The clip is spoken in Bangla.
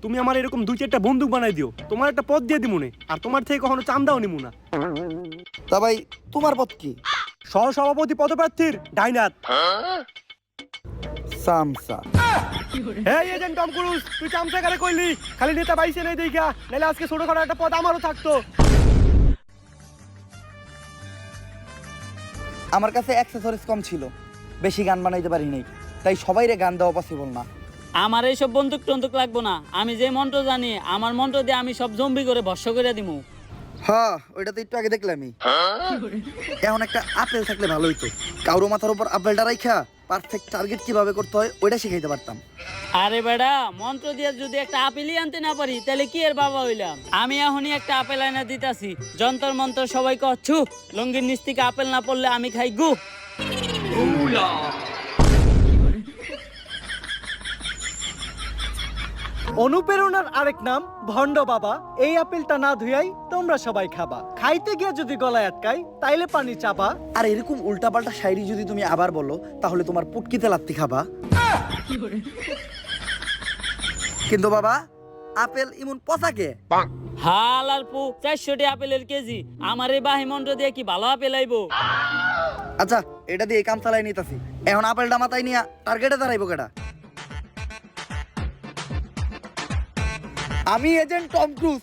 তুমি আমার এরকম 2-4টা বন্দুক বানাই দিও, তোমার একটা পদ দিয়ে দিমুনে, আর তোমার থেকে কখনো চান্দাও নিমু না। তা ভাই তোমার পথ কি? সহসভাপতি পদপ্রার্থীর ডাইনাত। সামসা। এই এজেন্ট টম ক্রুজ, তুই চামচা কারে কইলি? খালি নেতা বাইসে নেই দেখা, নাহলে আজকে ছোটখাটো একটা পদ আমারও থাকতো। আমার কাছে অ্যাক্সেসরিজ কম ছিল, বেশি গান বানাইতে পারি নাই, তাই সবাইরে গান দেওয়া পসিবল না। আমার এইসব বন্দুক টন্দুক লাগবো না, আমি যে মন্ত্র জানি আমার মন্ত্র দিয়ে আমি সব জম্বি করে ভস্য করে দিমু। হ্যাঁ, ওইটা তো একটু আগে দেখলামই। এখন একটা আপেল থাকলে ভালো হইতো, কারো মাথার উপর আপেলটা রাইখা পারফেক্ট টার্গেট কিভাবে করতে হয় ওইটা শিখাইতে পারতাম। আরে বেড়া, মন্ত্র দিয়ে যদি একটা আপেলই আনতে না পারি তাহলে কি এর বাবা হইলাম? আমি এখনই একটা আপেল আইনা দিতাছি, যন্তর মন্ত্র সবাই কচ্ছু, লঙ্গির নিচ থেকে আপেল না পড়লে আমি খাই গু। অনুপ্রেরণার আরেক নাম ভণ্ড বাবা। এই আপেলটা না ধুয়াই তোমরা সবাই খাবা, খাইতে গিয়ে যদি গলায় আটকাই তাইলে পানি চাবা। আর এরকম উল্টাপাল্টা শায়রি যদি তুমি আবার বলো তাহলে তোমার পুটকিতে লাত্তি খাবা। কিন্তু বাবা, আপেল ইমন পচাকে। হাল আর পু 400 আপেলের কেজি, আমার এই বাহি মন্ত্র দিয়ে কি ভালো আপেল আইবো? আচ্ছা, এটা দিয়ে কাম চালাই নিতাছি। এখন আপেলটা মাথায় নিয়া টার্গেটে দাঁড়াইবো কেডা? আমি এজেন্ট টম ক্রুজ,